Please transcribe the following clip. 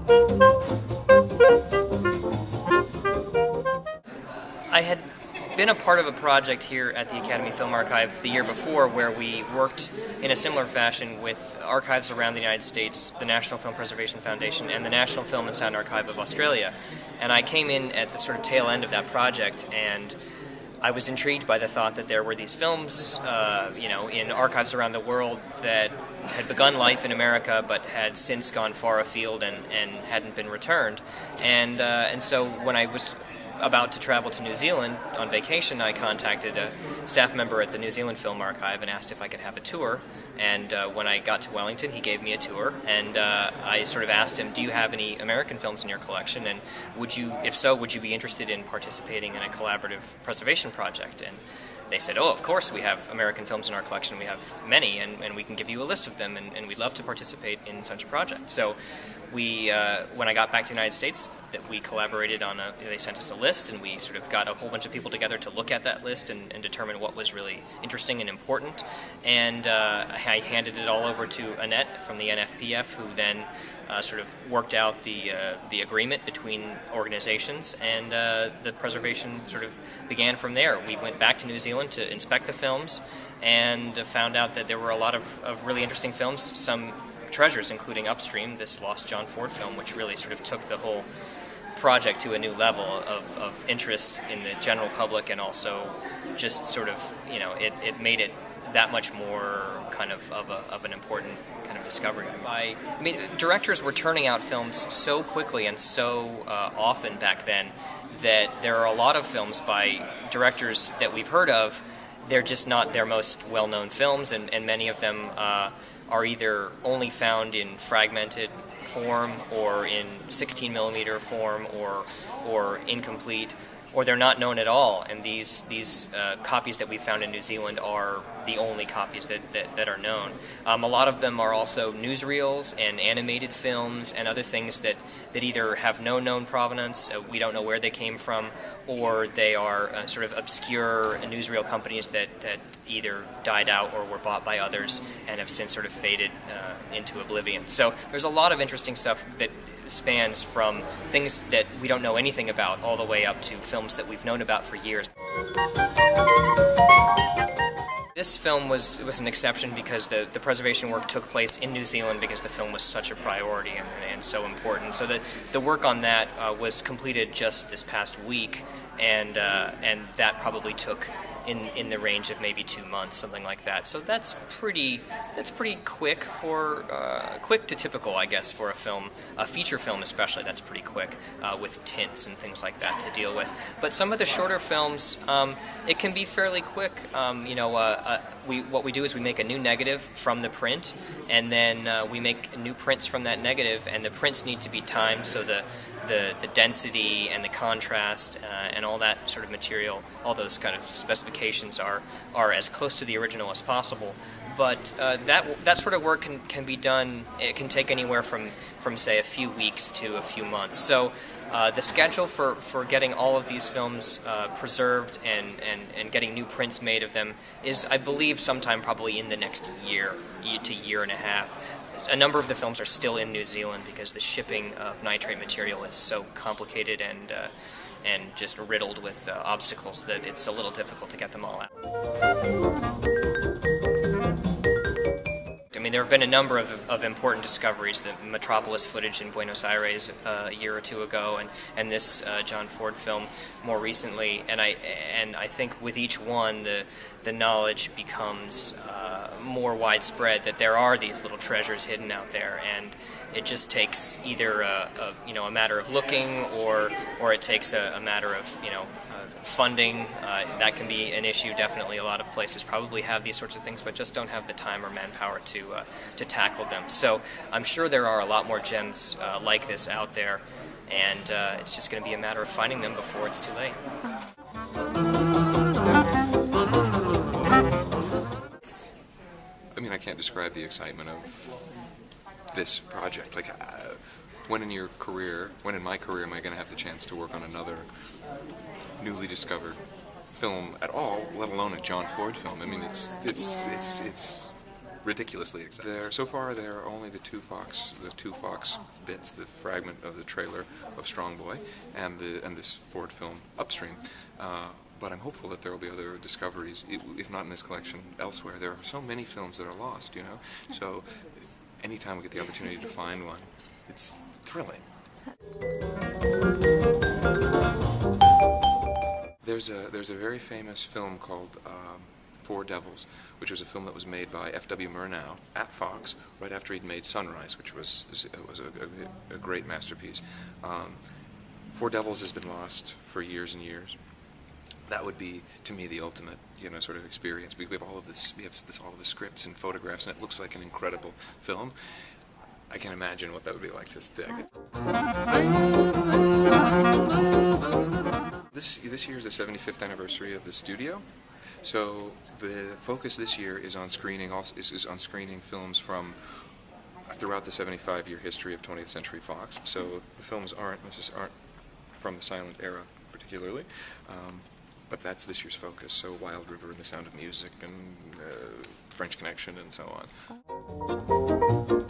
I had been a part of a project here at the Academy Film Archive the year before where we worked in a similar fashion with archives around the United States, the National Film Preservation Foundation, and the National Film and Sound Archive of Australia. And I came in at the sort of tail end of that project, and I was intrigued by the thought that there were these films, in archives around the world that had begun life in America but had since gone far afield and hadn't been returned. And so when I was about to travel to New Zealand on vacation, I contacted a staff member at the New Zealand Film Archive and asked if I could have a tour. And when I got to Wellington, he gave me a tour, and I sort of asked him, do you have any American films in your collection, and if so, would you be interested in participating in a collaborative preservation project? And they said, oh, of course we have American films in our collection, we have many, and we can give you a list of them, and we'd love to participate in such a project. So we, when I got back to the United States, that we collaborated on they sent us a list, and we sort of got a whole bunch of people together to look at that list and determine what was really interesting and important. And I handed it all over to Annette from the NFPF, who then sort of worked out the agreement between organizations, and the preservation sort of began from there. We went back to New Zealand to inspect the films and found out that there were a lot of really interesting films, some treasures, including Upstream, this lost John Ford film, which really sort of took the whole project to a new level of interest in the general public, and also just sort of, it made it that much more kind of an important kind of discovery. I mean, directors were turning out films so quickly and so often back then that there are a lot of films by directors that we've heard of. They're just not their most well-known films, and many of them are either only found in fragmented form or in 16mm form or incomplete, or they're not known at all. And these copies that we found in New Zealand are the only copies that are known. A lot of them are also newsreels and animated films and other things that either have no known provenance, we don't know where they came from, or they are sort of obscure newsreel companies that either died out or were bought by others and have since sort of faded into oblivion. So there's a lot of interesting stuff that spans from things that we don't know anything about all the way up to films that we've known about for years. This film was an exception because the preservation work took place in New Zealand because the film was such a priority and so important. So the work on that was completed just this past week, and that probably took in the range of maybe 2 months, something like that. So that's pretty quick quick to typical, I guess, for a feature film especially. That's pretty quick with tints and things like that to deal with. But some of the shorter films, it can be fairly quick. What we do is we make a new negative from the print, and then we make new prints from that negative, and the prints need to be timed so the density and the contrast and all that sort of material, all those kind of specifications are as close to the original as possible. But that sort of work can be done. It can take anywhere from say a few weeks to a few months. So the schedule for getting all of these films preserved and getting new prints made of them is, I believe, sometime probably in the next year to year and a half. A number of the films are still in New Zealand because the shipping of nitrate material is so complicated and just riddled with obstacles that it's a little difficult to get them all out. I mean, there have been a number of important discoveries, the Metropolis footage in Buenos Aires a year or two ago, and this John Ford film more recently, and I think with each one the knowledge becomes more widespread that there are these little treasures hidden out there, and it just takes either a matter of looking, or it takes a matter of funding. That can be an issue. Definitely, a lot of places probably have these sorts of things, but just don't have the time or manpower to tackle them. So I'm sure there are a lot more gems like this out there, and it's just going to be a matter of finding them before it's too late. I mean, I can't describe the excitement of this project. Like, when in my career am I going to have the chance to work on another newly discovered film at all, let alone a John Ford film? I mean, it's ridiculously excited. So far, there are only the two Fox bits, the fragment of the trailer of Strong Boy, and this Ford film Upstream. But I'm hopeful that there will be other discoveries, if not in this collection, elsewhere. There are so many films that are lost, you know. So anytime we get the opportunity to find one, it's thrilling. There's a very famous film called Four Devils, which was a film that was made by F.W. Murnau at Fox right after he'd made Sunrise, which was a great masterpiece. Four Devils has been lost for years and years. That would be, to me, the ultimate, you know, sort of experience. We have all of this, all of the scripts and photographs, and it looks like an incredible film. I can imagine what that would be like. This year is the 75th anniversary of the studio, so the focus this year is on screening films from throughout the 75-year history of 20th Century Fox. So the films aren't from the silent era particularly. But that's this year's focus, so Wild River and The Sound of Music and French Connection and so on.